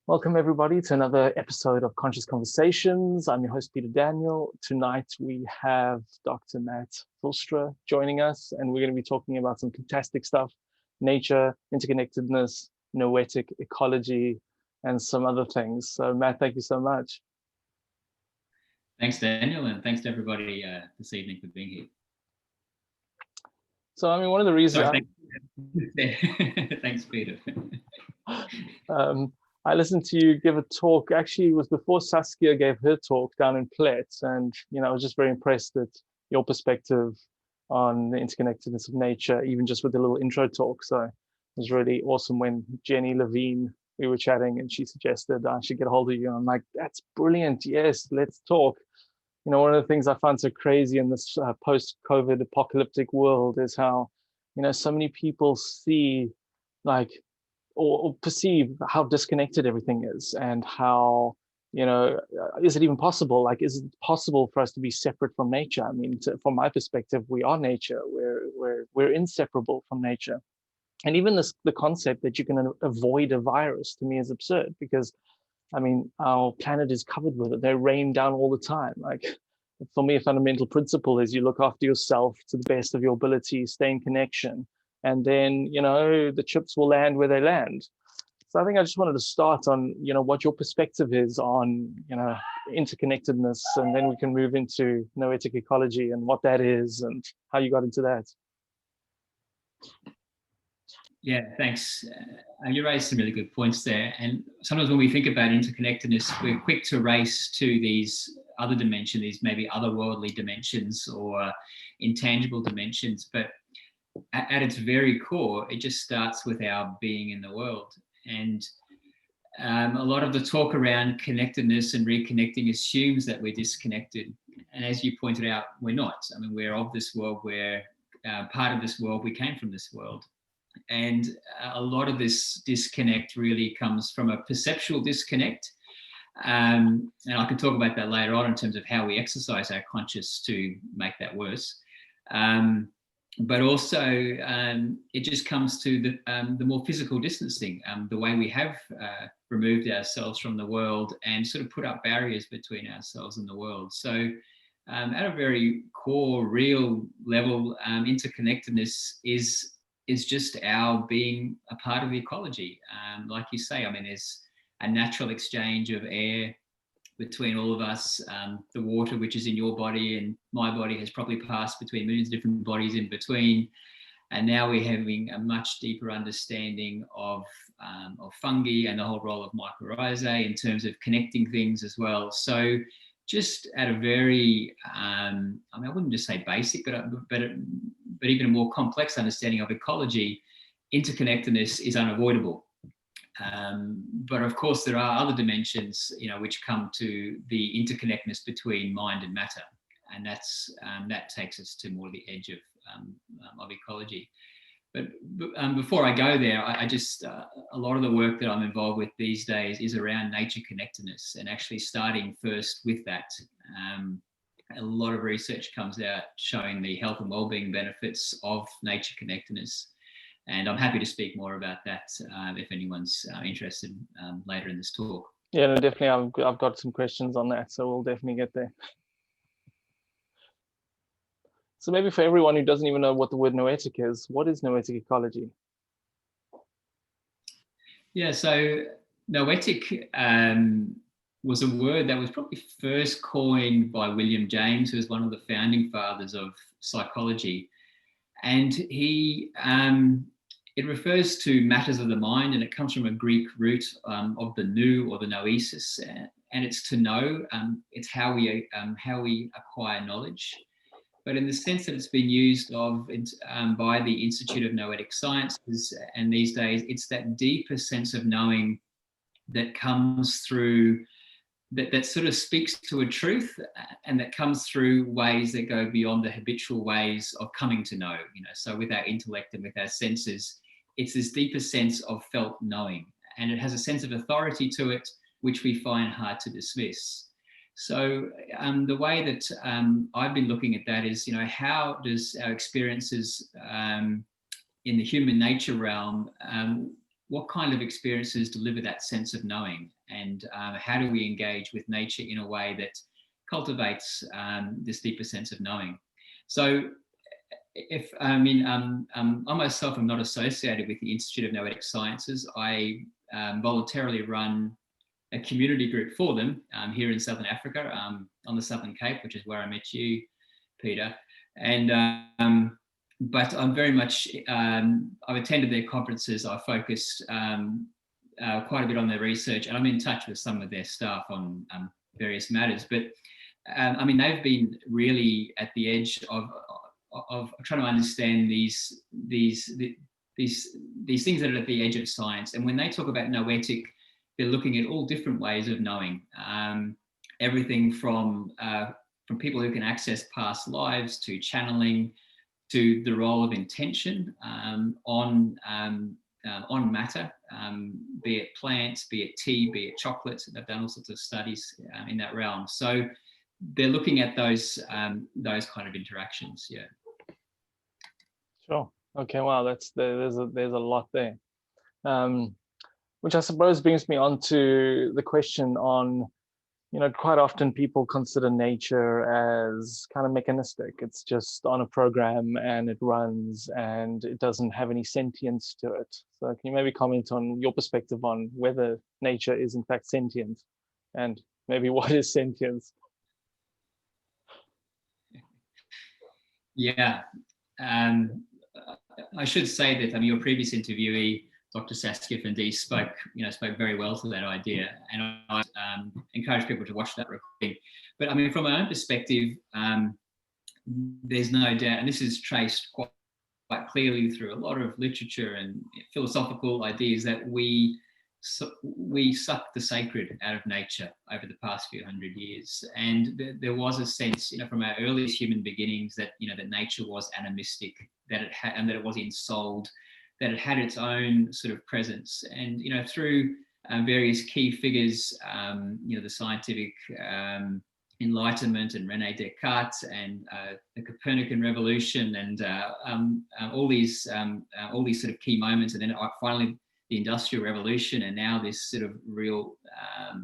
Welcome everybody to another episode of Conscious Conversations. I'm your host, Peter Daniel. Tonight we have Dr. Matt Zylstra joining us, and we're going to be talking about some fantastic stuff: nature, interconnectedness, noetic ecology, and some other things. So Matt, thank you so much. Thanks, Daniel, and thanks to everybody this evening for being here. So, I mean, one of the reasons... Thanks, Peter. I listened to you give a talk. Actually, it was before Saskia gave her talk down in Plet, and I was just very impressed at your perspective on the interconnectedness of nature, even just with the little intro talk. So it was really awesome when Jenny Levine, we were chatting, and she suggested I should get a hold of you. And I'm like, that's brilliant. Yes, let's talk. One of the things I find so crazy in this post-COVID apocalyptic world is how, so many people see like, or perceive how disconnected everything is, and how, is it even possible? Like, is it possible for us to be separate from nature? I mean, from my perspective, we are nature. We're inseparable from nature. And even the concept that you can avoid a virus, to me, is absurd, because I mean, our planet is covered with it. They rain down all the time. Like, for me, a fundamental principle is you look after yourself to the best of your ability, stay in connection, and then, the chips will land where they land. So I think I just wanted to start on, what your perspective is on, interconnectedness, and then we can move into noetic ecology and what that is and how you got into that. Yeah, thanks. You raised some really good points there. And sometimes when we think about interconnectedness, we're quick to race to these other dimensions, these maybe otherworldly dimensions or intangible dimensions. But at its very core, it just starts with our being in the world. And a lot of the talk around connectedness and reconnecting assumes that we're disconnected. And as you pointed out, we're not. I mean, we're of this world, we're part of this world, we came from this world. And a lot of this disconnect really comes from a perceptual disconnect. And I can talk about that later on in terms of how we exercise our conscious to make that worse. But also, it just comes to the more physical distancing, the way we have removed ourselves from the world and sort of put up barriers between ourselves and the world. So at a very core, real level, interconnectedness is just our being a part of the ecology. Like you say, I mean, there's a natural exchange of air between all of us. The water which is in your body and my body has probably passed between millions of different bodies in between. And now we're having a much deeper understanding of fungi and the whole role of mycorrhizae in terms of connecting things as well. So just at a very, I mean, I wouldn't just say basic, but even a more complex understanding of ecology, interconnectedness is unavoidable. But of course, there are other dimensions, which come to the interconnectedness between mind and matter, and that takes us to more the edge of ecology. But before I go there, I just a lot of the work that I'm involved with these days is around nature connectedness, and actually starting first with that. A lot of research comes out showing the health and wellbeing benefits of nature connectedness. And I'm happy to speak more about that if anyone's interested later in this talk. Yeah, no, definitely. I've got some questions on that, so we'll definitely get there. So maybe for everyone who doesn't even know what the word noetic is, what is noetic ecology? Yeah, so noetic was a word that was probably first coined by William James, who was one of the founding fathers of psychology. And it refers to matters of the mind, and it comes from a Greek root of the nous or the noesis, and it's to know. It's how we acquire knowledge. But in the sense that it's been used by the Institute of Noetic Sciences, and these days it's that deeper sense of knowing that comes through, that sort of speaks to a truth, and that comes through ways that go beyond the habitual ways of coming to know. So with our intellect and with our senses, it's this deeper sense of felt knowing, and it has a sense of authority to it, which we find hard to dismiss. So the way that I've been looking at that is, how does our experiences in the human nature realm what kind of experiences deliver that sense of knowing, and how do we engage with nature in a way that cultivates this deeper sense of knowing. So if I mean, I myself am not associated with the Institute of Noetic Sciences. I voluntarily run a community group for them here in Southern Africa, on the Southern Cape, which is where I met you, Peter. And but I'm very much, I've attended their conferences. I focused quite a bit on their research, and I'm in touch with some of their staff on various matters. But I mean, they've been really at the edge of trying to understand these things that are at the edge of science. And when they talk about noetic, they're looking at all different ways of knowing. Everything from people who can access past lives, to channeling, to the role of intention on matter, be it plants, be it tea, be it chocolate. They've done all sorts of studies in that realm. So they're looking at those kind of interactions. Yeah. Sure. Okay. Wow. There's a lot there, which I suppose brings me on to the question on, quite often people consider nature as kind of mechanistic. It's just on a program and it runs and it doesn't have any sentience to it. So can you maybe comment on your perspective on whether nature is in fact sentient, and maybe what is sentience? Yeah. I should say that your previous interviewee, Dr. Saskia van Die, spoke very well to that idea, and I encourage people to watch that recording. But I mean, from my own perspective, there's no doubt, and this is traced quite clearly through a lot of literature and philosophical ideas, that we suck the sacred out of nature over the past few hundred years. And there was a sense, from our earliest human beginnings, that that nature was animistic, that it had, and that it was ensouled, that it had its own sort of presence. And through various key figures, the scientific Enlightenment and René Descartes and the Copernican revolution and all these sort of key moments, and then finally the Industrial Revolution, and now this sort of real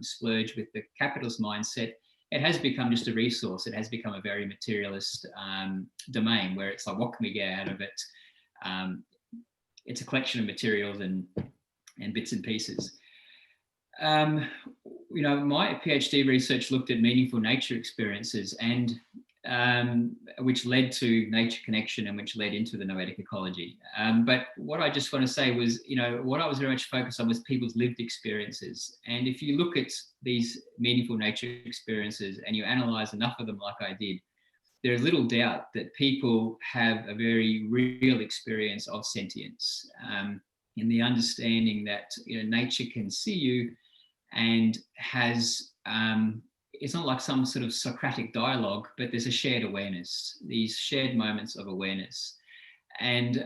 splurge with the capitalist mindset. It has become just a resource. It has become a very materialist domain, where it's like, what can we get out of it? It's a collection of materials and bits and pieces. My PhD research looked at meaningful nature experiences, and which led to nature connection, and which led into the noetic ecology. But what I just want to say was, what I was very much focused on was people's lived experiences. And if you look at these meaningful nature experiences and you analyze enough of them like I did, there's little doubt that people have a very real experience of sentience, in the understanding that nature can see you and has, it's not like some sort of Socratic dialogue, but there's a shared awareness, these shared moments of awareness. And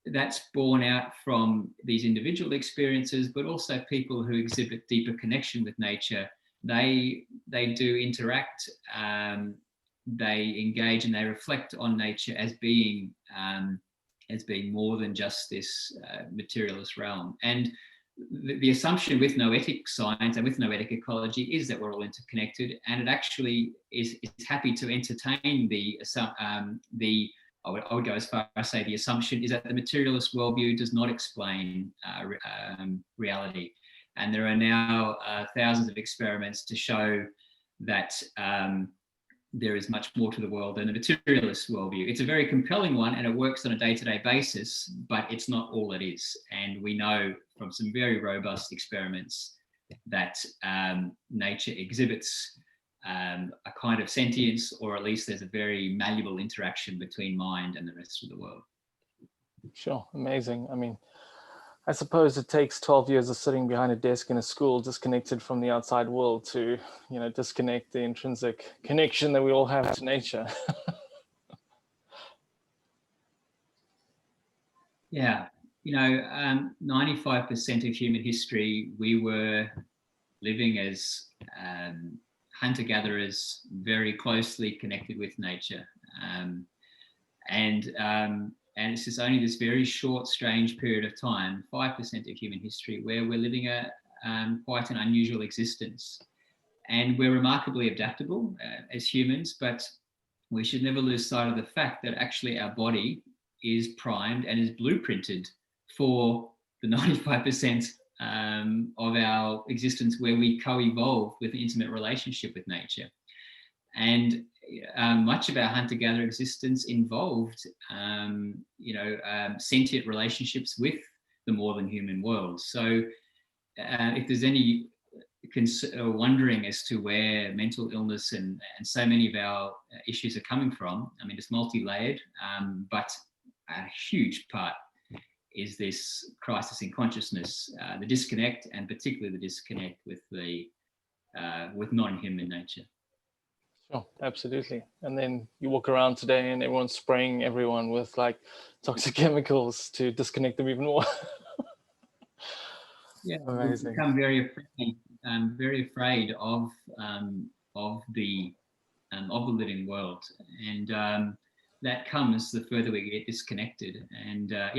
that's born out from these individual experiences, but also people who exhibit deeper connection with nature. They do interact, they engage, and they reflect on nature as being more than just this materialist realm. And the assumption with noetic science and with noetic ecology is that we're all interconnected, and it actually is happy to entertain I would go as far as say the assumption is that the materialist worldview does not explain reality. And there are now thousands of experiments to show that there is much more to the world than the materialist worldview. It's a very compelling one, and it works on a day-to-day basis, but it's not all it is. And we know from some very robust experiments that nature exhibits a kind of sentience, or at least there's a very malleable interaction between mind and the rest of the world. Sure, amazing. I mean, I suppose it takes 12 years of sitting behind a desk in a school, disconnected from the outside world, to, disconnect the intrinsic connection that we all have to nature. Yeah, 95% of human history, we were living as hunter-gatherers, very closely connected with nature. And And it's just only this very short, strange period of time, 5% of human history, where we're living quite an unusual existence. And we're remarkably adaptable as humans, but we should never lose sight of the fact that actually our body is primed and is blueprinted for the 95% of our existence where we co-evolve with an intimate relationship with nature. And much of our hunter-gatherer existence involved, sentient relationships with the more than human world. So if there's any wondering as to where mental illness and so many of our issues are coming from, I mean, it's multi-layered, but a huge part is this crisis in consciousness, the disconnect, and particularly the disconnect with with non-human nature. Sure, absolutely. And then you walk around today and everyone's spraying everyone with like toxic chemicals to disconnect them even more. Yeah, amazing. We've become very afraid of the living world, and that comes the further we get disconnected. And our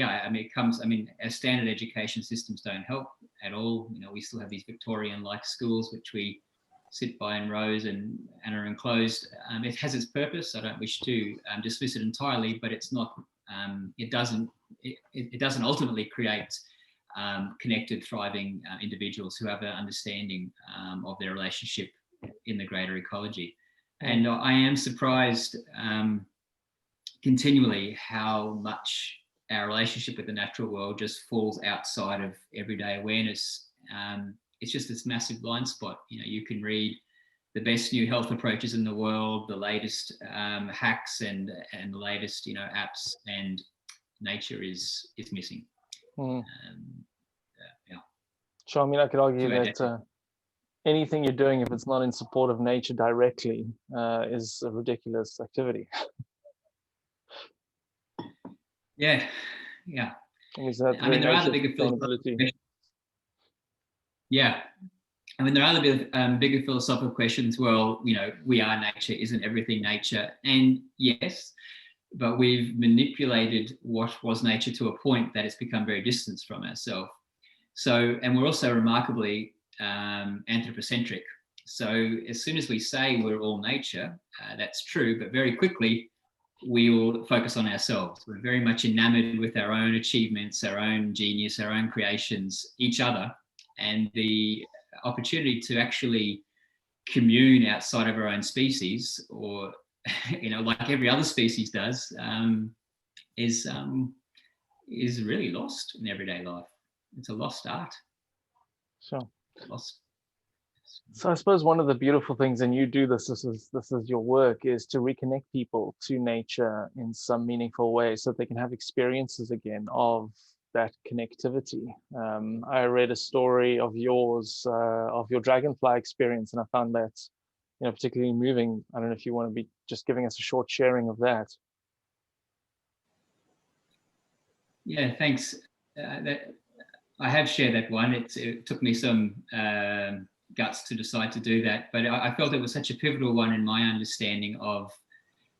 standard education systems don't help at all. We still have these Victorian-like schools which we sit by in rows and are enclosed. It has its purpose. I don't wish to dismiss it entirely, but it's not. It doesn't ultimately create connected, thriving individuals who have an understanding of their relationship in the greater ecology. And I am surprised continually how much our relationship with the natural world just falls outside of everyday awareness. It's just this massive blind spot. You can read the best new health approaches in the world, the latest hacks and the latest apps, and nature is missing. Sure. I mean, I could argue that anything you're doing, if it's not in support of nature directly, is a ridiculous activity. Yeah. I mean, there are the bigger philosophical. Yeah. I mean, there are the bigger philosophical questions. Well, we are nature. Isn't everything nature? And yes, but we've manipulated what was nature to a point that it's become very distant from ourselves. So, and we're also remarkably anthropocentric. So as soon as we say we're all nature, that's true, but very quickly we will focus on ourselves. We're very much enamored with our own achievements, our own genius, our own creations, each other, and the opportunity to actually commune outside of our own species, or like every other species does, is really lost in everyday life. It's a lost art. Sure. Lost. So I suppose one of the beautiful things, and you do this is your work, is to reconnect people to nature in some meaningful way so they can have experiences again of that connectivity. I read a story of yours, of your dragonfly experience, and I found that particularly moving. I don't know if you want to be just giving us a short sharing of that. Yeah, thanks. I have shared that one. It took me some guts to decide to do that, but I felt it was such a pivotal one in my understanding of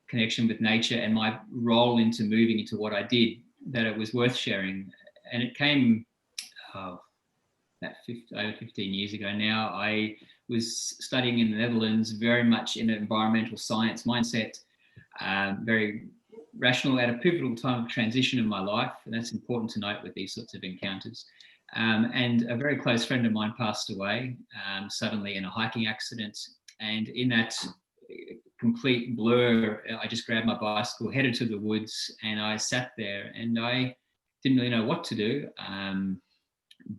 connection with nature and my role into moving into what I did, that it was worth sharing. And it came over 15 years ago now. I was studying in the Netherlands, very much in an environmental science mindset, very rational at a pivotal time of transition in my life. And that's important to note with these sorts of encounters. And a very close friend of mine passed away suddenly in a hiking accident. And in that complete blur, I just grabbed my bicycle, headed to the woods, and I sat there, and I didn't really know what to do.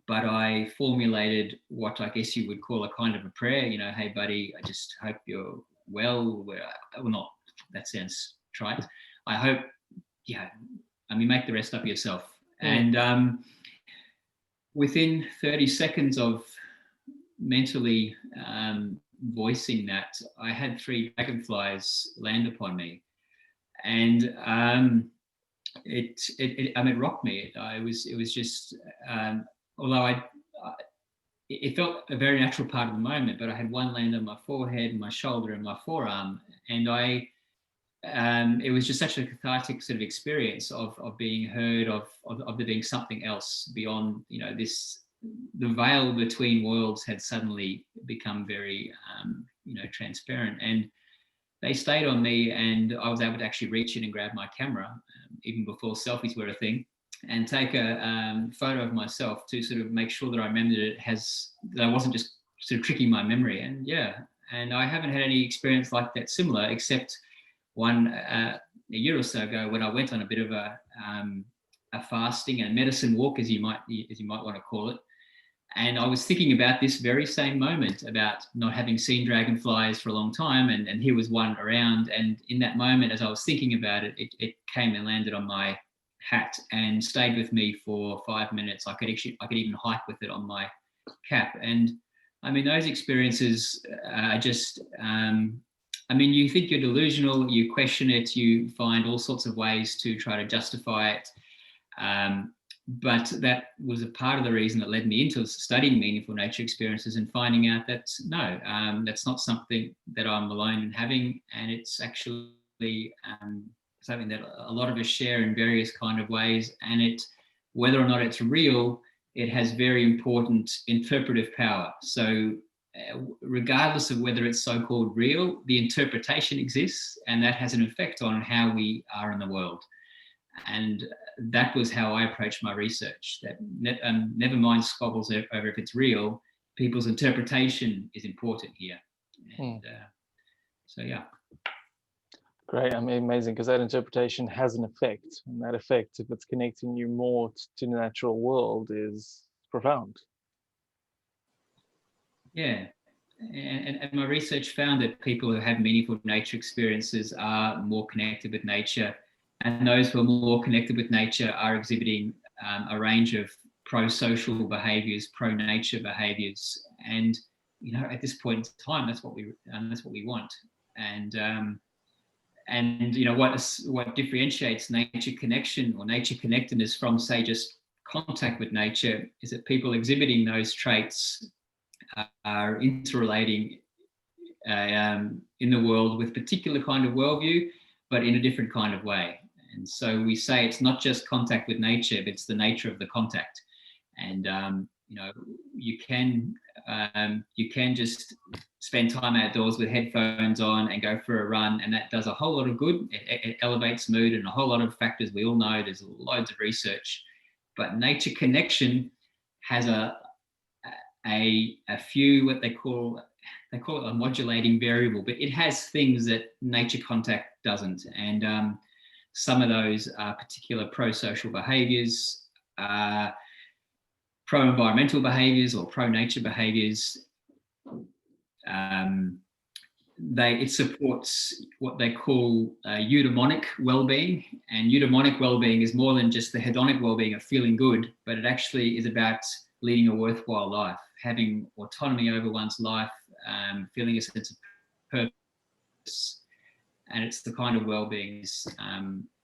But I formulated what I guess you would call a kind of a prayer, hey buddy, I just hope you're well. Well, not, that sounds trite. I hope, make the rest up yourself. And within 30 seconds of mentally voicing that, I had 3 dragonflies land upon me. And it rocked me. It was just, although it felt a very natural part of the moment, but I had one land on my forehead, my shoulder, and my forearm, and I it was just such a cathartic sort of experience of being heard, of there being something else beyond, you know, this. The veil between worlds had suddenly become very, you know, transparent, and they stayed on me, and I was able to actually reach in and grab my camera, even before selfies were a thing, and take a photo of myself to sort of make sure that I remembered that I wasn't just sort of tricking my memory. And yeah, and I haven't had any experience like that similar, except one a year or so ago when I went on a bit of a fasting and medicine walk, as you might want to call it. And I was thinking about this very same moment, about not having seen dragonflies for a long time, and here was one around. And in that moment, as I was thinking about it, it came and landed on my hat and stayed with me for 5 minutes. I could even hike with it on my cap. And I mean, those experiences are just, I mean, you think you're delusional, you question it, you find all sorts of ways to try to justify it. But that was a part of the reason that led me into studying meaningful nature experiences and finding out that no, that's not something that I'm alone in having, and it's actually something that a lot of us share in various kind of ways. And it, whether or not it's real, it has very important interpretive power. So regardless of whether it's so-called real, the interpretation exists, and that has an effect on how we are in the world. And that was how I approached my research, that never mind squabbles over if it's real, people's interpretation is important here. And so, yeah. Great, I mean, amazing, because that interpretation has an effect, and that effect, if it's connecting you more to the natural world, is profound. Yeah, and my research found that people who have meaningful nature experiences are more connected with nature, and those who are more connected with nature are exhibiting a range of pro-social behaviours, pro-nature behaviours, and you know, at this point in time, that's what we want. And you know, what differentiates nature connection or nature connectedness from, say, just contact with nature is that people exhibiting those traits are interrelating in the world with particular kind of worldview, but in a different kind of way. And so we say it's not just contact with nature, but it's the nature of the contact. And you know, you can just spend time outdoors with headphones on and go for a run, and that does a whole lot of good. It elevates mood and a whole lot of factors we all know. There's loads of research, but nature connection has a few, what they call it a modulating variable, but it has things that nature contact doesn't. And some of those are particular pro-social behaviours, pro-environmental behaviours or pro-nature behaviours. It supports what they call eudaimonic well-being, and eudaimonic well-being is more than just the hedonic well-being of feeling good, but it actually is about leading a worthwhile life, having autonomy over one's life, feeling a sense of purpose, and it's the kind of well-being is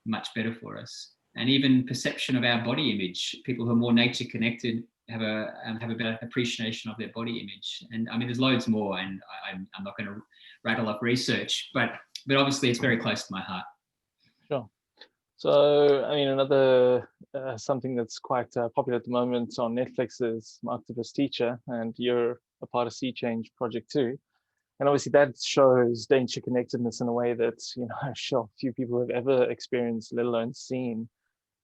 much better for us. And even perception of our body image, people who are more nature connected have a better appreciation of their body image. And I mean, there's loads more, and I'm not going to rattle up research, but obviously it's very close to my heart. Sure. So, I mean, another something that's quite popular at the moment on Netflix is Octopus Teacher, and you're a part of Sea Change project too. And obviously that shows nature connectedness in a way that, you know, sure, few people have ever experienced, let alone seen.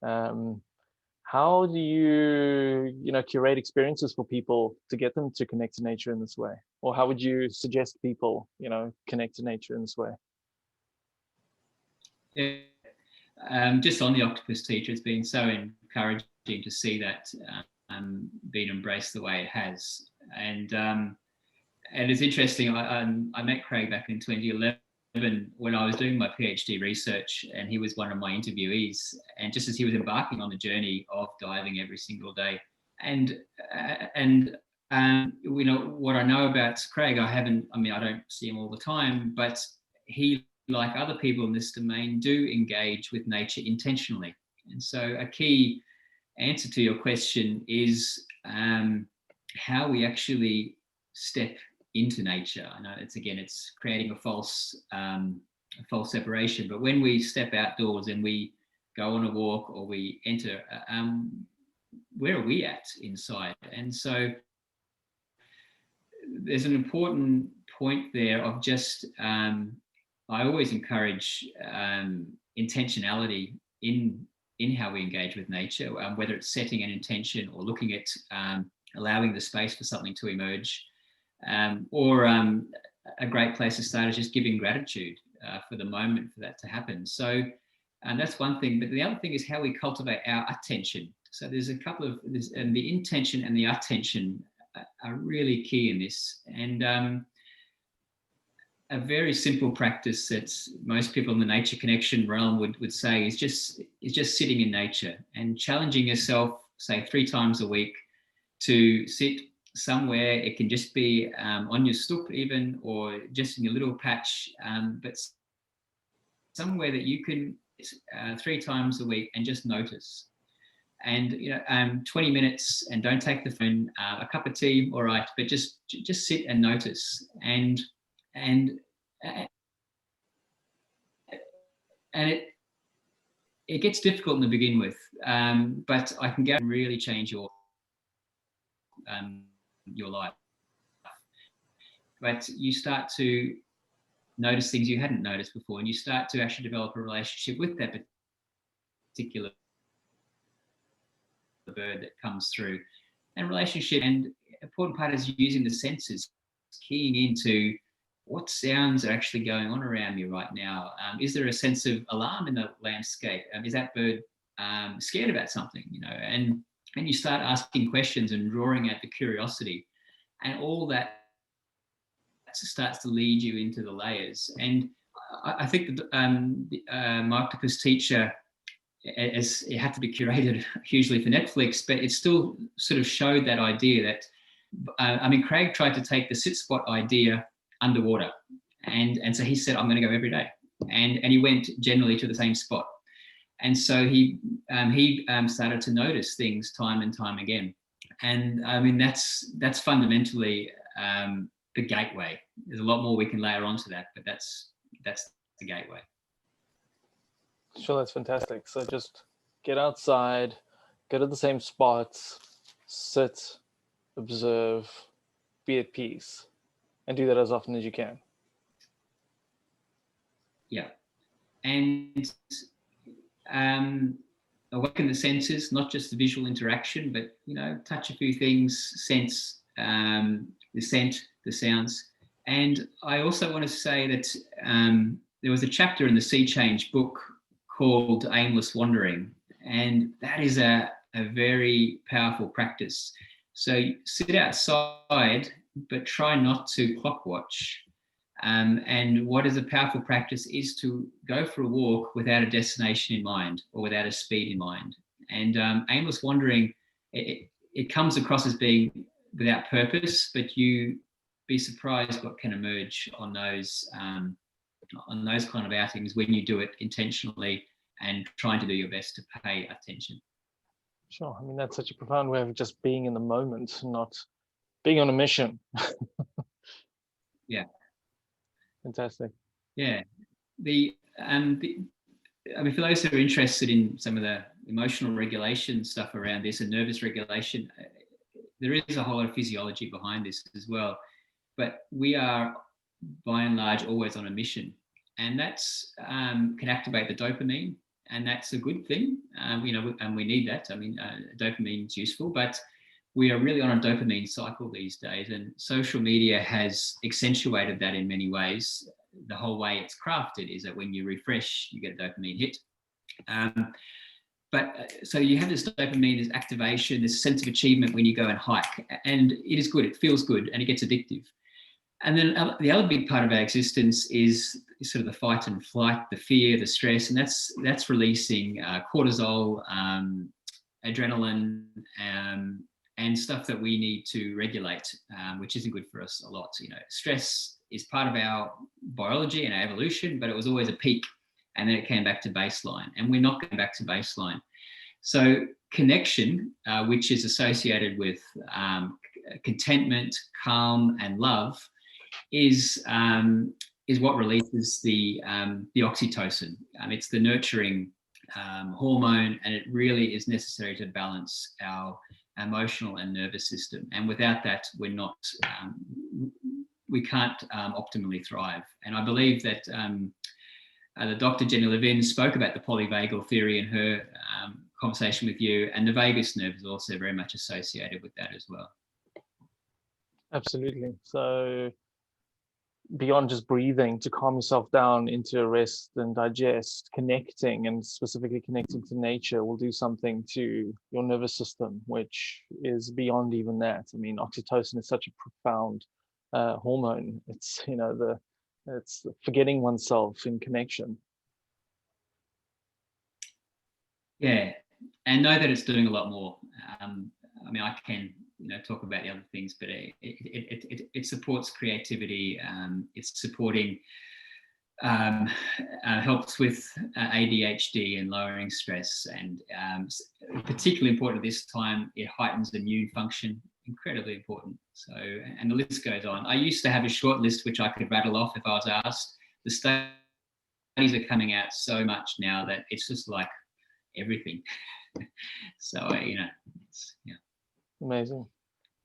How do you, you know, curate experiences for people to get them to connect to nature in this way? Or how would you suggest people, you know, connect to nature in this way? Yeah. Just on the Octopus Teacher, it's been so encouraging to see that being embraced the way it has. And it's interesting, I met Craig back in 2011 when I was doing my PhD research, and he was one of my interviewees. And just as he was embarking on the journey of diving every single day, and you know, what I know about Craig, I don't see him all the time, but he, like other people in this domain, do engage with nature intentionally. And so a key answer to your question is how we actually step into nature. I know it's creating a false false separation. But when we step outdoors and we go on a walk or we enter, where are we at inside? And so there's an important point there of just, I always encourage intentionality in how we engage with nature, whether it's setting an intention or looking at allowing the space for something to emerge, or a great place to start is just giving gratitude for the moment for that to happen. So that's one thing. But the other thing is how we cultivate our attention. So there's a couple of, and the intention and the attention are really key in this. And a very simple practice that most people in the nature connection realm would say is just sitting in nature and challenging yourself, say 3 times a week, to sit somewhere. It can just be on your stoep even, or just in your little patch, but somewhere that you can 3 times a week and just notice. And 20 minutes, and don't take the phone. A cup of tea, all right, but just sit and notice. And it gets difficult to begin with, but I can guarantee really change your life. But you start to notice things you hadn't noticed before, and you start to actually develop a relationship with that particular bird that comes through. And relationship, and important part is using the senses, keying into what sounds are actually going on around me right now. Is there a sense of alarm in the landscape? Is that bird scared about something? And you start asking questions and drawing out the curiosity, and all that starts to lead you into the layers. And I think that my octopus teacher, as it had to be curated hugely for Netflix, but it still sort of showed that idea that, Craig tried to take the sit spot idea underwater. And so he said, I'm going to go every day. And he went generally to the same spot. And so he started to notice things time and time again. And that's fundamentally the gateway. There's a lot more we can layer onto that, but that's the gateway. Sure, that's fantastic. So just get outside, go to the same spots, sit, observe, be at peace, and do that as often as you can. Yeah. And awaken the senses, not just the visual interaction, but, touch a few things, sense the scent, the sounds. And I also want to say that there was a chapter in the Sea Change book called Aimless Wandering, and that is a very powerful practice. So sit outside, but try not to clock watch. And what is a powerful practice is to go for a walk without a destination in mind or without a speed in mind. And aimless wandering, it comes across as being without purpose, but you be surprised what can emerge on those kind of outings when you do it intentionally and trying to do your best to pay attention. Sure. That's such a profound way of just being in the moment, not being on a mission. Yeah. Fantastic. Yeah. For those who are interested in some of the emotional regulation stuff around this and nervous regulation, there is a whole lot of physiology behind this as well. But we are, by and large, always on a mission, and that's can activate the dopamine, and that's a good thing. And we need that. Dopamine is useful, but we are really on a dopamine cycle these days, and social media has accentuated that in many ways. The whole way it's crafted is that when you refresh, you get a dopamine hit. So you have this dopamine, this activation, this sense of achievement when you go and hike, and it is good, it feels good, and it gets addictive. And then the other big part of our existence is sort of the fight and flight, the fear, the stress, and that's releasing cortisol, adrenaline, and stuff that we need to regulate, which isn't good for us a lot. Stress is part of our biology and our evolution, but it was always a peak, and then it came back to baseline, and we're not going back to baseline. So connection, which is associated with contentment, calm, and love, is is what releases the oxytocin. It's the nurturing hormone, and it really is necessary to balance our emotional and nervous system. And without that, we're not, we can't optimally thrive. And I believe that the Dr. Jenny Levin spoke about the polyvagal theory in her conversation with you, and the vagus nerve is also very much associated with that as well. Absolutely. So beyond just breathing, to calm yourself down into rest and digest, connecting, and specifically connecting to nature will do something to your nervous system, which is beyond even that. I mean, oxytocin is such a profound hormone. It's, you know, it's forgetting oneself in connection. Yeah, and know that it's doing a lot more. I mean, I can, you know, talk about the other things, but it supports creativity. It's supporting, helps with ADHD and lowering stress, and particularly important at this time, it heightens immune function. Incredibly important. So, and the list goes on. I used to have a short list which I could rattle off if I was asked. The studies are coming out so much now that it's just like everything. So, you know, yeah. Amazing.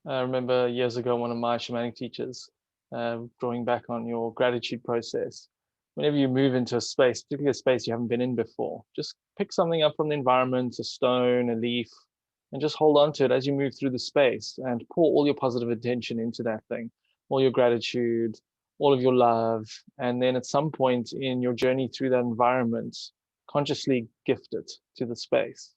I remember years ago, one of my shamanic teachers, drawing back on your gratitude process. Whenever you move into a space, particularly a space you haven't been in before, just pick something up from the environment, a stone, a leaf, and just hold on to it as you move through the space and pour all your positive attention into that thing, all your gratitude, all of your love. And then at some point in your journey through that environment, consciously gift it to the space.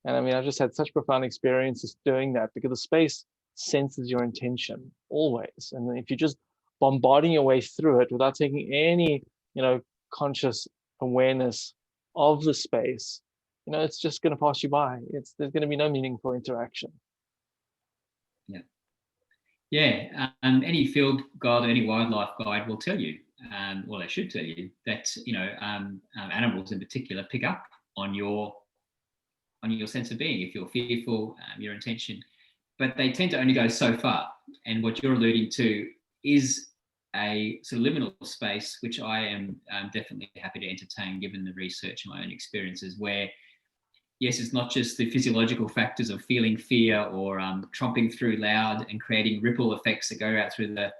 And I mean, I've just had such profound experiences doing that, because the space senses your intention always. And if you're just bombarding your way through it without taking any, you know, conscious awareness of the space, you know, it's just going to pass you by. There's going to be no meaningful interaction. Yeah. Yeah. Any field guide or any wildlife guide will tell you, well, they should tell you that, you know, animals in particular pick up on your sense of being. If you're fearful, your intention, but they tend to only go so far. And what you're alluding to is a subliminal space, which I am definitely happy to entertain, given the research and my own experiences, where, yes, it's not just the physiological factors of feeling fear or tromping through loud and creating ripple effects that go out through the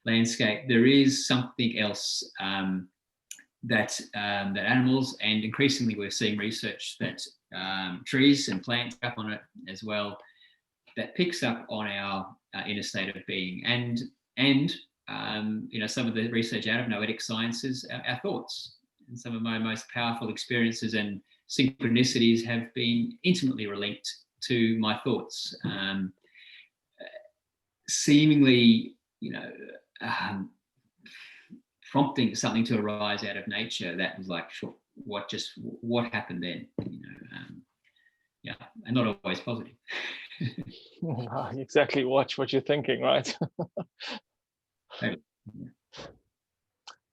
landscape. There is something else that animals, and increasingly we're seeing research that trees and plants up on it as well, that picks up on our inner state of being, and you know, some of the research out of Noetic Sciences, our thoughts, and some of my most powerful experiences and synchronicities have been intimately linked to my thoughts, seemingly, you know, prompting something to arise out of nature that was like, sure, what happened then, you know, yeah, and not always positive. Exactly, watch what you're thinking, right?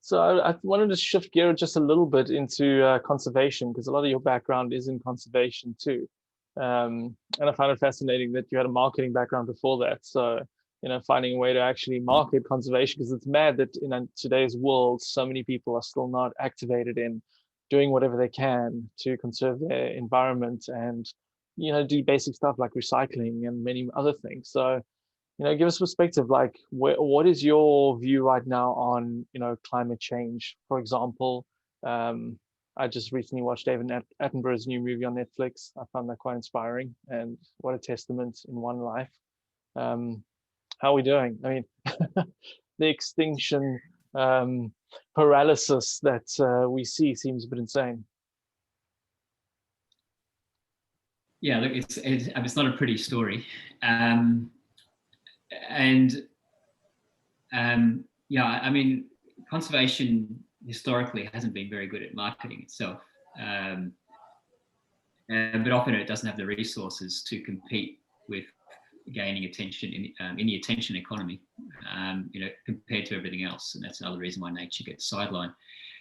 So I wanted to shift gear just a little bit into conservation, because a lot of your background is in conservation too. And I find it fascinating that you had a marketing background before that. So, you know, finding a way to actually market conservation, because it's mad that in today's world, so many people are still not activated in doing whatever they can to conserve their environment and, you know, do basic stuff like recycling and many other things. So, you know, give us perspective, like what is your view right now on, you know, climate change, for example? I just recently watched David Attenborough's new movie on Netflix. I found that quite inspiring, and what a testament in one life. How are we doing? I mean, the extinction paralysis that we see seems a bit insane. Yeah, look, it's not a pretty story. Yeah, I mean, conservation historically hasn't been very good at marketing itself, but often it doesn't have the resources to compete with gaining attention in the attention economy, you know, compared to everything else, and that's another reason why nature gets sidelined.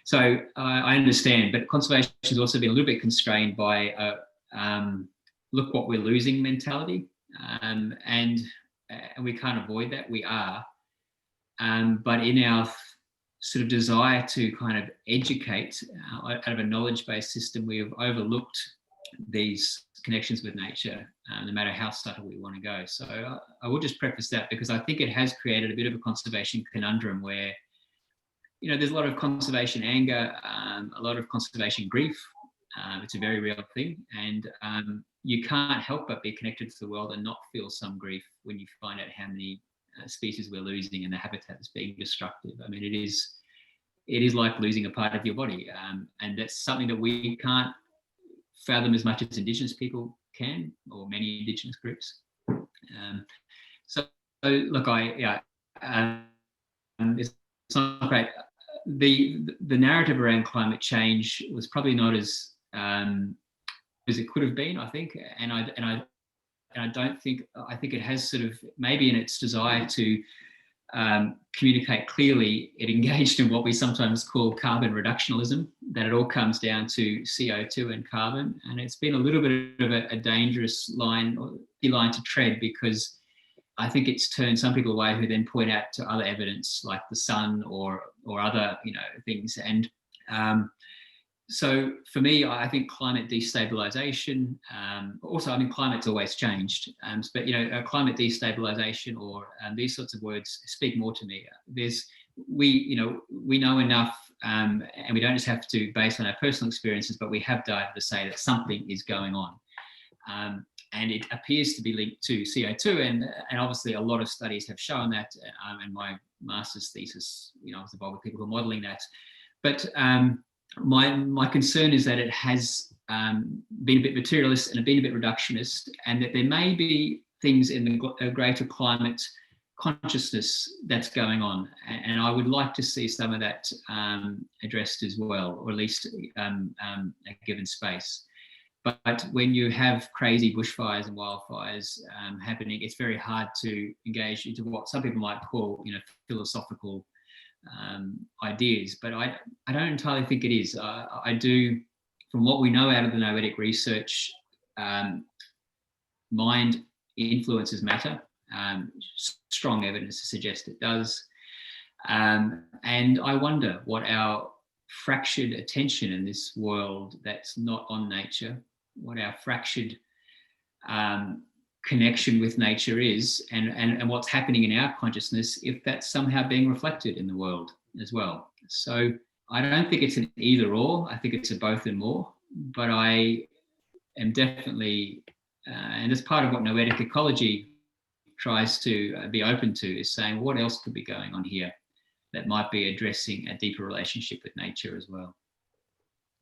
So I understand, but conservation has also been a little bit constrained by look what we're losing mentality, and we can't avoid that. We are. But in our sort of desire to kind of educate out of a knowledge-based system, we have overlooked these connections with nature, no matter how subtle we want to go. So I will just preface that because I think it has created a bit of a conservation conundrum where, you know, there's a lot of conservation anger, a lot of conservation grief. It's a very real thing, and you can't help but be connected to the world and not feel some grief when you find out how many species we're losing and the habitat is being destructive. I mean, it is like losing a part of your body, and that's something that we can't fathom as much as Indigenous people can, or many Indigenous groups. So look, it's not great. The narrative around climate change was probably not as it could have been, I think, and I don't think, I think it has sort of, maybe in its desire to communicate clearly, it engaged in what we sometimes call carbon reductionism, that it all comes down to CO2 and carbon. And it's been a little bit of a dangerous line to tread, because I think it's turned some people away who then point out to other evidence like the sun or other, you know, things. And so for me, I think climate destabilization, also, I mean, climate's always changed, but, you know, climate destabilization or these sorts of words speak more to me. We know enough, and we don't just have to base on our personal experiences, but we have data to say that something is going on. And it appears to be linked to CO2, and obviously a lot of studies have shown that, and my master's thesis, you know, I was involved with people who are modelling that. But my concern is that it has been a bit materialist and been a bit reductionist, and that there may be things in the greater climate consciousness that's going on, and I would like to see some of that addressed as well, or at least a given space. But when you have crazy bushfires and wildfires happening, it's very hard to engage into what some people might call, you know, philosophical ideas. But I don't entirely think it is. I do, from what we know out of the noetic research, mind influences matter. Strong evidence to suggest it does. And I wonder what our fractured attention in this world that's not on nature, what our fractured connection with nature is, and what's happening in our consciousness, if that's somehow being reflected in the world as well. So I don't think it's an either or, I think it's a both and more, but I am definitely, and as part of what Noetic Ecology tries to be open to, is saying what else could be going on here that might be addressing a deeper relationship with nature as well.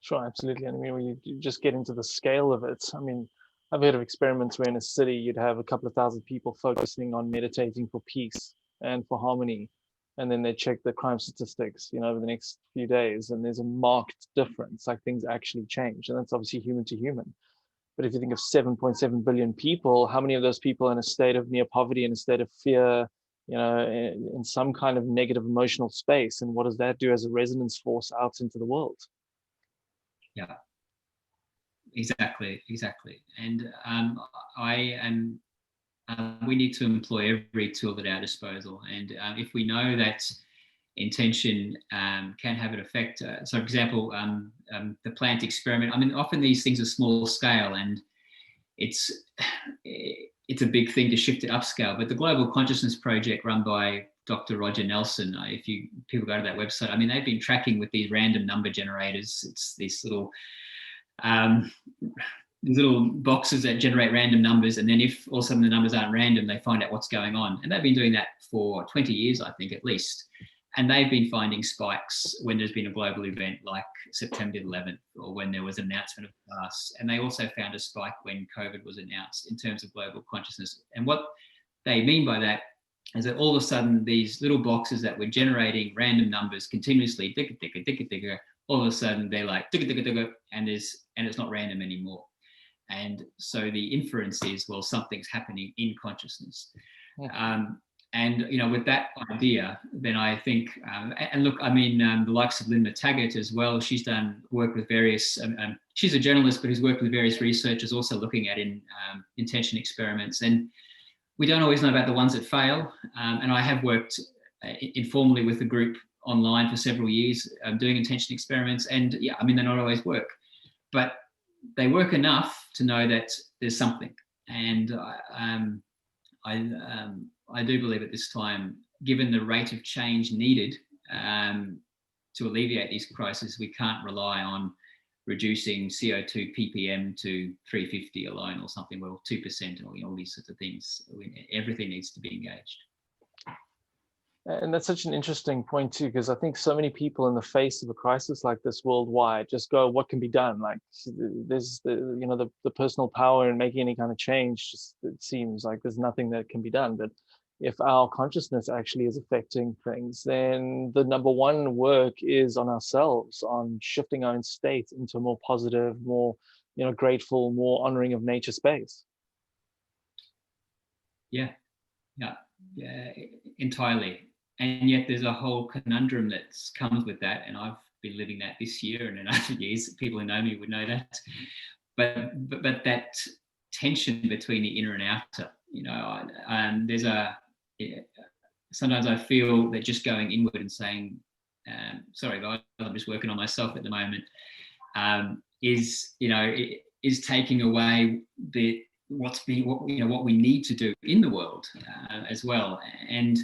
Sure, absolutely. I mean, when you just get into the scale of it, I mean, I've heard of experiments where in a city you'd have a couple of thousand people focusing on meditating for peace and for harmony, and then they check the crime statistics, you know, over the next few days, and there's a marked difference, like things actually change, and that's obviously human to human. But if you think of 7.7 billion people, how many of those people are in a state of near poverty, in a state of fear, you know, in some kind of negative emotional space, and what does that do as a resonance force out into the world? Yeah, exactly. And we need to employ every tool at our disposal. And if we know that intention can have an effect, so for example, the plant experiment, I mean, often these things are small scale, and it's a big thing to shift it upscale. But the Global Consciousness Project, run by Dr. Roger Nelson, if people go to that website, I mean, they've been tracking with these random number generators. It's these little boxes that generate random numbers, and then if all of a sudden the numbers aren't random, they find out what's going on. And they've been doing that for 20 years, I think, at least. And they've been finding spikes when there's been a global event like September 11th, or when there was an announcement of class. And they also found a spike when COVID was announced in terms of global consciousness. And what they mean by that is that all of a sudden these little boxes that were generating random numbers continuously, all of a sudden they're like, and it's not random anymore. And so the inference is, well, something's happening in consciousness. Yeah. And, you know, with that idea, then I think, and look, I mean, the likes of Linda Taggart as well, she's done work with various, she's a journalist, but who's worked with various researchers also looking at intention experiments. And we don't always know about the ones that fail. And I have worked informally with a group online for several years, doing intention experiments, and yeah, I mean, they don't always work, but they work enough to know that there's something. And I do believe at this time, given the rate of change needed to alleviate these crises, we can't rely on reducing CO2 ppm to 350 alone or something, well, 2% or all these sorts of things. Everything needs to be engaged. And that's such an interesting point too, because I think so many people in the face of a crisis like this worldwide just go, what can be done? Like there's the personal power in making any kind of change, just it seems like there's nothing that can be done. But if our consciousness actually is affecting things, then the number one work is on ourselves, on shifting our own state into a more positive, more grateful, more honoring of nature space. Yeah, entirely. And yet there's a whole conundrum that comes with that, and I've been living that this year and in other years. People who know me would know that. But that tension between the inner and outer, there's sometimes I feel that just going inward and saying, sorry guys, I'm just working on myself at the moment, is taking away what we need to do in the world as well. And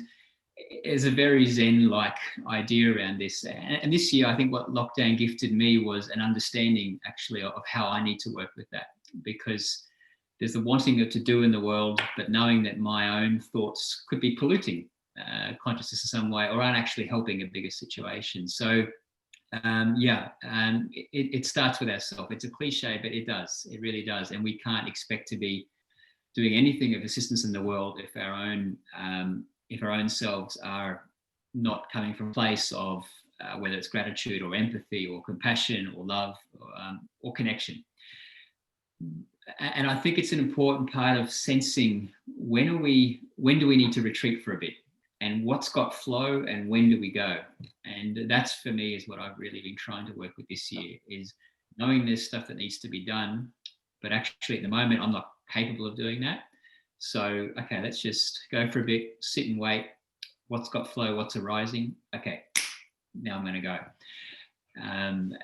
there's a very Zen-like idea around this. And this year, I think what lockdown gifted me was an understanding actually of how I need to work with that, because there's the wanting to do in the world, but knowing that my own thoughts could be polluting consciousness in some way, or aren't actually helping a bigger situation. So it starts with ourselves. It's a cliche, but it does. It really does. And we can't expect to be doing anything of assistance in the world if our own selves are not coming from a place of whether it's gratitude or empathy or compassion or love or connection. And I think it's an important part of sensing when do we need to retreat for a bit, and what's got flow, and when do we go? And that's, for me, is what I've really been trying to work with this year, is knowing there's stuff that needs to be done, but actually at the moment I'm not capable of doing that. So, okay, let's just go for a bit, sit and wait. What's got flow, what's arising? Okay, now I'm going to go. And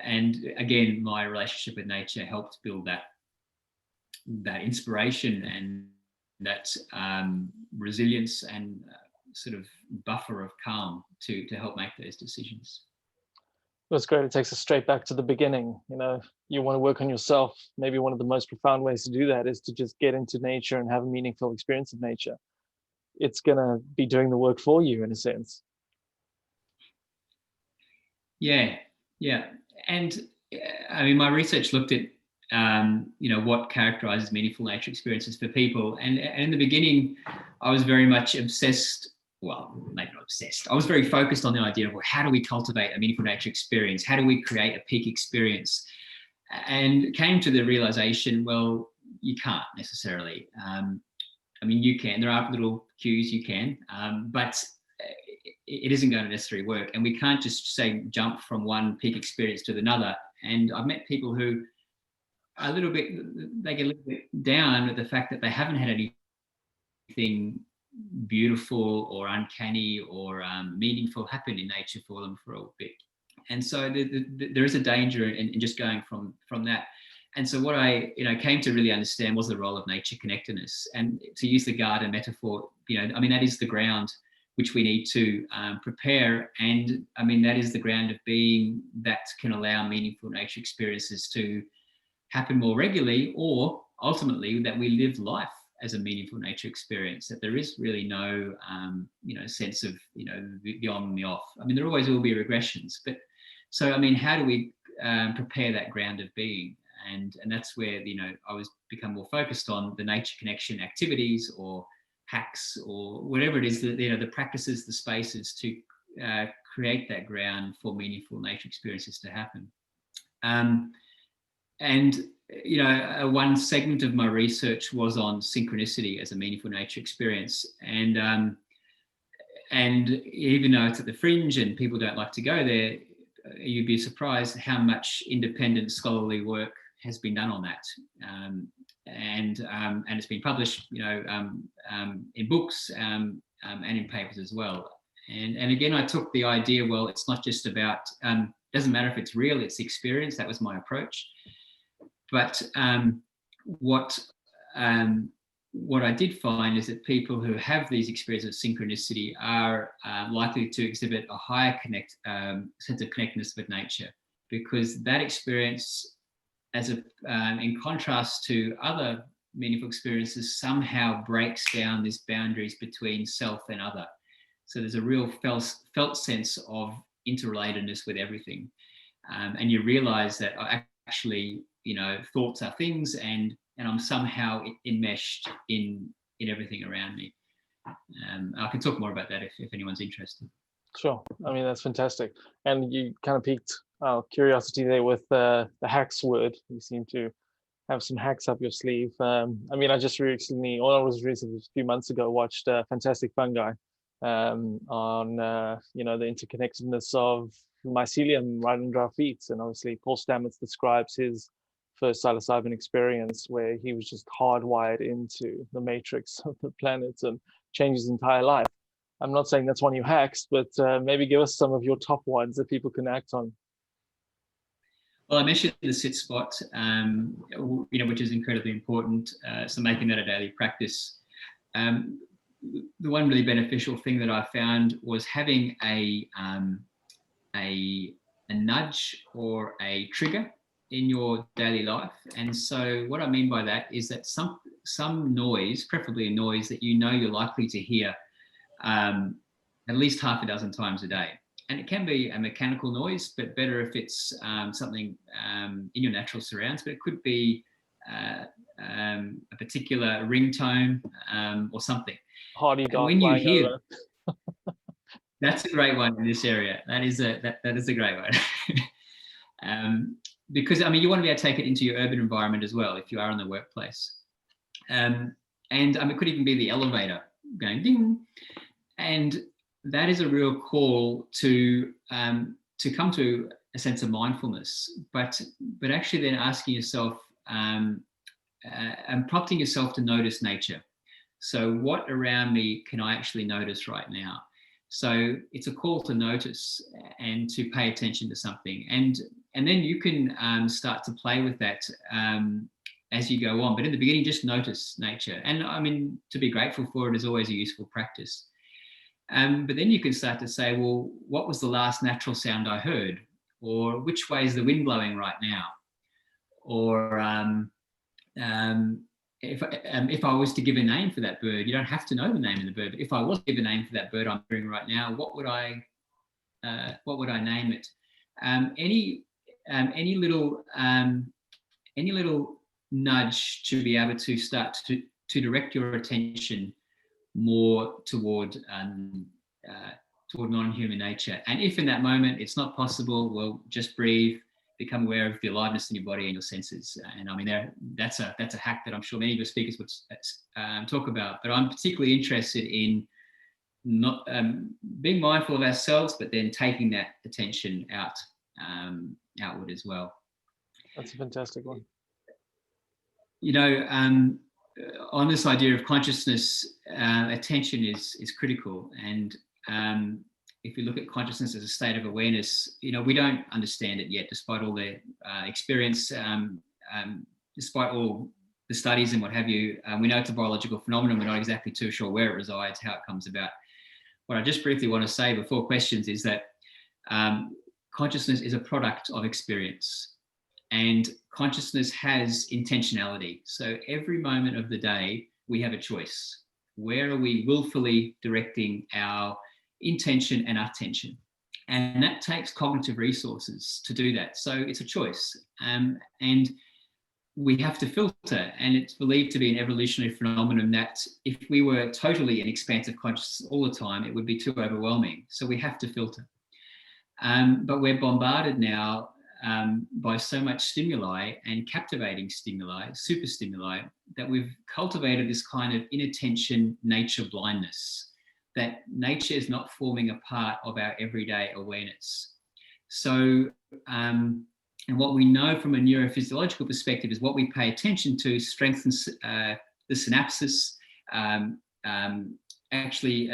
again, my relationship with nature helped build that inspiration and that resilience and sort of buffer of calm to help make those decisions. That's great. It takes us straight back to the beginning. You want to work on yourself. Maybe one of the most profound ways to do that is to just get into nature and have a meaningful experience of nature. It's going to be doing the work for you, in a sense. Yeah. And I mean, my research looked at what characterizes meaningful nature experiences for people. And in the beginning, I was very much obsessed. Well, maybe not obsessed. I was very focused on the idea of, well, how do we cultivate a meaningful nature experience? How do we create a peak experience? And came to the realization, well, you can't necessarily. I mean, you can. There are little cues you can, but it isn't going to necessarily work. And we can't just say jump from one peak experience to another. And I've met people who are they get a little bit down with the fact that they haven't had anything beautiful or uncanny or meaningful happen in nature for them for a bit. And so there is a danger in just going from that. And so what I came to really understand was the role of nature connectedness. And to use the garden metaphor, that is the ground which we need to prepare. And that is the ground of being that can allow meaningful nature experiences to happen more regularly, or ultimately that we live life as a meaningful nature experience, that there is really no sense of the on and the off. There always will be regressions, but so how do we prepare that ground of being? And that's where I was become more focused on the nature connection activities or hacks or whatever it is, the practices, the spaces to create that ground for meaningful nature experiences to happen. One segment of my research was on synchronicity as a meaningful nature experience. And even though it's at the fringe and people don't like to go there, you'd be surprised how much independent scholarly work has been done on that. And it's been published, in books and in papers as well. And again, I took the idea, well, it's not just about, doesn't matter if it's real, it's experience. That was my approach. But what I did find is that people who have these experiences of synchronicity are likely to exhibit a higher sense of connectedness with nature, because that experience, in contrast to other meaningful experiences, somehow breaks down these boundaries between self and other. So there's a real felt sense of interrelatedness with everything, and you realize that actually, thoughts are things, and I'm somehow enmeshed in everything around me. I can talk more about that if anyone's interested. Sure. I mean, that's fantastic. And you kind of piqued our curiosity there with the hacks word. You seem to have some hacks up your sleeve. I mean, I just recently, a few months ago, watched Fantastic Fungi on, the interconnectedness of mycelium right under our feet. And obviously, Paul Stamets describes his first psilocybin experience where he was just hardwired into the matrix of the planet and changed his entire life. I'm not saying that's one of your hacks, but maybe give us some of your top ones that people can act on. Well, I mentioned the sit spot, which is incredibly important. So making that a daily practice. The one really beneficial thing that I found was having a nudge or a trigger in your daily life. And so what I mean by that is that some noise, preferably a noise that you're likely to hear at least half a dozen times a day. And it can be a mechanical noise, but better if it's something in your natural surrounds. But it could be a particular ringtone or something. Hardy dog when you hear, over. That's a great one in this area. That is a great one. Because you want to be able to take it into your urban environment as well if you are in the workplace. And it could even be the elevator going ding. And that is a real call to come to a sense of mindfulness, but actually then asking yourself and prompting yourself to notice nature. So what around me can I actually notice right now? So it's a call to notice and to pay attention to something, and then you can start to play with that as you go on. But in the beginning, just notice nature, and to be grateful for it is always a useful practice. But then you can start to say, well, what was the last natural sound I heard? Or which way is the wind blowing right now? Or if I was to give a name for that bird, you don't have to know the name of the bird, but if I was to give a name for that bird I'm hearing right now, what would I name it? Any little nudge to be able to start to direct your attention more toward non-human nature. And if in that moment it's not possible, well, just breathe, become aware of the aliveness in your body and your senses. And that's a hack that I'm sure many of your speakers would talk about. But I'm particularly interested in not being mindful of ourselves, but then taking that attention outward as well. That's a fantastic one. On this idea of consciousness, attention is critical. And if you look at consciousness as a state of awareness, we don't understand it yet, despite all the experience, despite all the studies and what have you. We know it's a biological phenomenon. We're not exactly too sure where it resides, how it comes about. What I just briefly want to say before questions is that consciousness is a product of experience. And consciousness has intentionality. So every moment of the day, we have a choice. Where are we willfully directing our intention and attention? And that takes cognitive resources to do that. So it's a choice. And we have to filter. And it's believed to be an evolutionary phenomenon that if we were totally in expansive consciousness all the time, it would be too overwhelming. So we have to filter. But we're bombarded now by so much stimuli and captivating stimuli, super stimuli, that we've cultivated this kind of inattention nature blindness, that nature is not forming a part of our everyday awareness. So, and what we know from a neurophysiological perspective is what we pay attention to strengthens the synapses, actually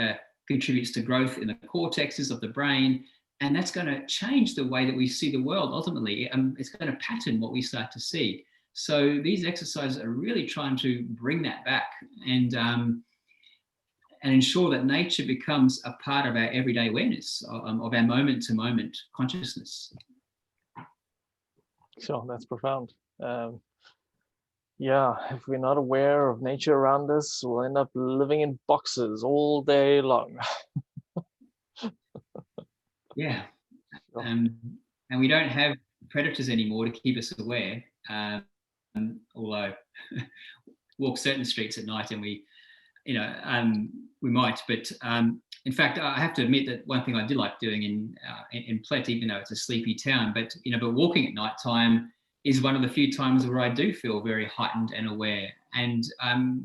contributes to growth in the cortexes of the brain, and that's going to change the way that we see the world ultimately. It's going to pattern what we start to see. So these exercises are really trying to bring that back and ensure that nature becomes a part of our everyday awareness, of our moment-to-moment consciousness. Sure, that's profound. Yeah, if we're not aware of nature around us, we'll end up living in boxes all day long. Yeah, Sure. and we don't have predators anymore to keep us aware. Although walk certain streets at night, and we might. But in fact, I have to admit that one thing I did like doing in Plet, even though it's a sleepy town, but walking at night time is one of the few times where I do feel very heightened and aware. And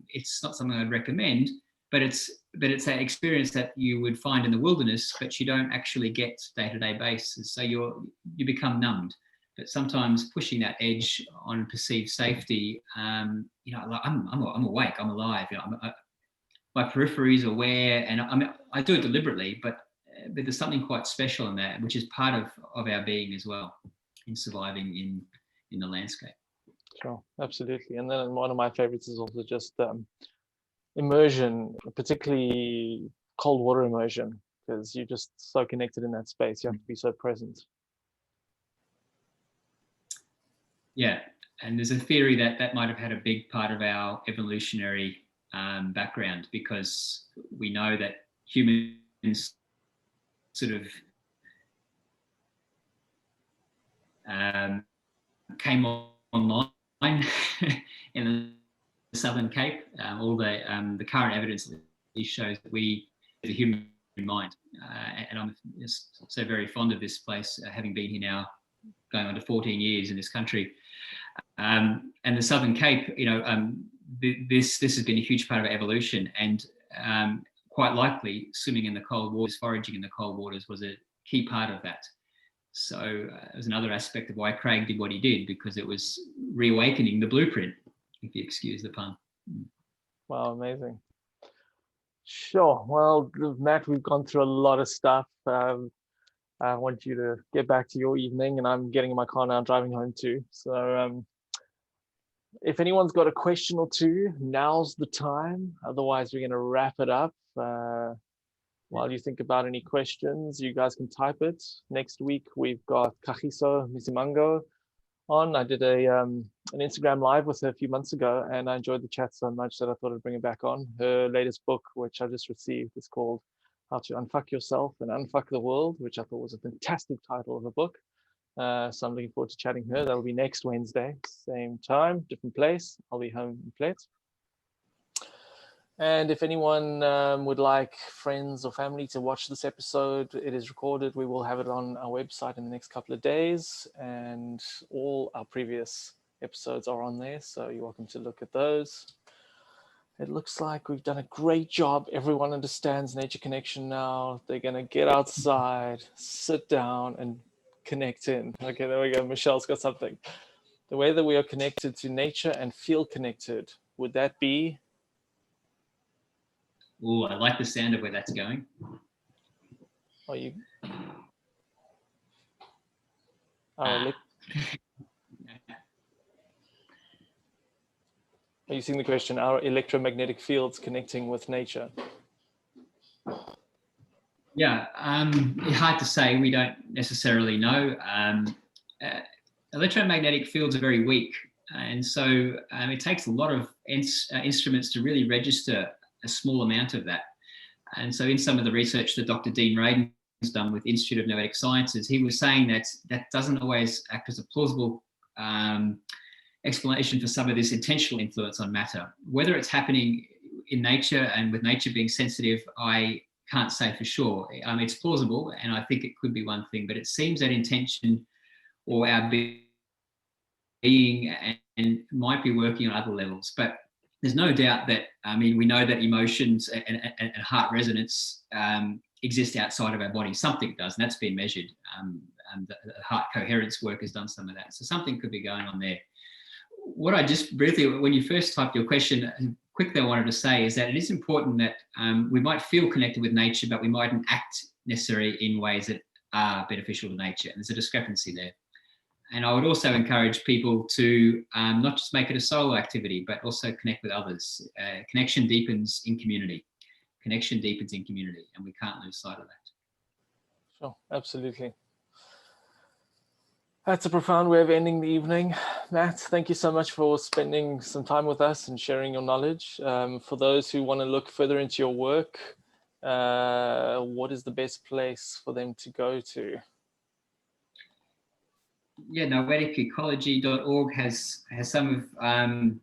it's not something I'd recommend, but it's that experience that you would find in the wilderness, but you don't actually get day-to-day basis. So you become numbed. But sometimes pushing that edge on perceived safety, I'm awake, I'm alive. My periphery is aware, and I do it deliberately, but there's something quite special in that, which is part of our being as well, in surviving in the landscape. Sure, absolutely. And then one of my favorites is also just immersion, particularly cold water immersion, because you're just so connected in that space. You have to be so present. Yeah, and there's a theory that might have had a big part of our evolutionary background, because we know that humans sort of came online in the Southern Cape. All the current evidence shows that we, as a human mind, and I'm so very fond of this place, having been here now going on to 14 years in this country. And the Southern Cape, this has been a huge part of our evolution, and quite likely swimming in the cold waters, foraging in the cold waters was a key part of that. So it was another aspect of why Craig did what he did, because it was reawakening the blueprint, if you excuse the pun. Wow, amazing. Sure. Well, Matt, we've gone through a lot of stuff. I want you to get back to your evening, and I'm getting in my car now, driving home too. So if anyone's got a question or two, now's the time. Otherwise, we're going to wrap it up. While you think about any questions, you guys can type it. Next week, we've got Kagiso Misimango on. I did an Instagram live with her a few months ago, and I enjoyed the chat so much that I thought I'd bring it back on. Her latest book, which I just received, is called How to Unfuck Yourself and Unfuck the World, which I thought was a fantastic title of a book. So I'm looking forward to chatting her. That'll be next Wednesday, same time, different place. I'll be home in Plet. And if anyone would like friends or family to watch this episode, it is recorded. We will have it on our website in the next couple of days, and all our previous episodes are on there, so you're welcome to look at those. It looks like we've done a great job. Everyone understands nature connection now. They're going to get outside, sit down, and connect in. Okay, there we go. Michelle's got something. The way that we are connected to nature and feel connected, would that be? Oh, I like the sound of where that's going. Are you? Are you seeing the question? Are electromagnetic fields connecting with nature? Yeah, it's hard to say. We don't necessarily know. Electromagnetic fields are very weak, and so it takes a lot of instruments to really register a small amount of that. And so in some of the research that Dr. Dean Radin has done with Institute of Noetic Sciences, he was saying that doesn't always act as a plausible explanation for some of this intentional influence on matter. Whether it's happening in nature and with nature being sensitive, I can't say for sure. It's plausible, and I think it could be one thing, but it seems that intention or our being and might be working on other levels. But there's no doubt that, we know that emotions and heart resonance exist outside of our body. Something does, and that's been measured. The heart coherence work has done some of that. So something could be going on there. What I just briefly, when you first typed your question, quick that I wanted to say is that it is important that we might feel connected with nature, but we mightn't act necessarily in ways that are beneficial to nature. And there's a discrepancy there. And I would also encourage people to not just make it a solo activity, but also connect with others. Connection deepens in community. Connection deepens in community, and we can't lose sight of that. Sure, absolutely. That's a profound way of ending the evening. Matt, thank you so much for spending some time with us and sharing your knowledge. For those who want to look further into your work, what is the best place for them to go to? Yeah, noeticecology.org has some of, I'm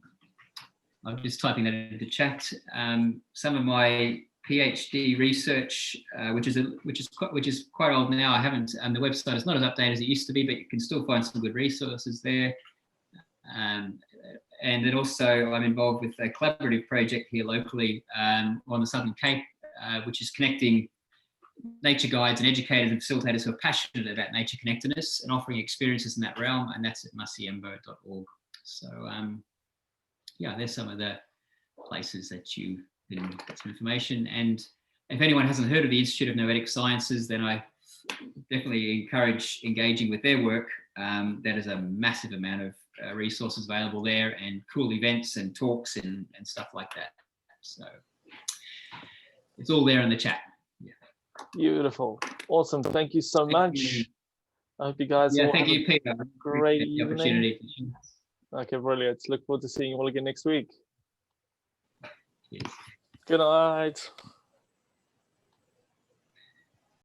just typing that into the chat, some of my PhD research, which is quite old now. I haven't, and the website is not as updated as it used to be, but you can still find some good resources there. And then also I'm involved with a collaborative project here locally on the Southern Cape, which is connecting nature guides and educators and facilitators who are passionate about nature connectedness and offering experiences in that realm, and that's at musiembo.org. So yeah, there's some of the places that you can get some information. And if anyone hasn't heard of the Institute of Noetic Sciences, then I definitely encourage engaging with their work. There is a massive amount of resources available there, and cool events and talks and stuff like that. So it's all there in the chat. Beautiful. Awesome. Thank you so much. I hope you guys all thank have you, Peter. a great evening. Opportunity. Okay, brilliant. Look forward to seeing you all again next week. Yes. Good night.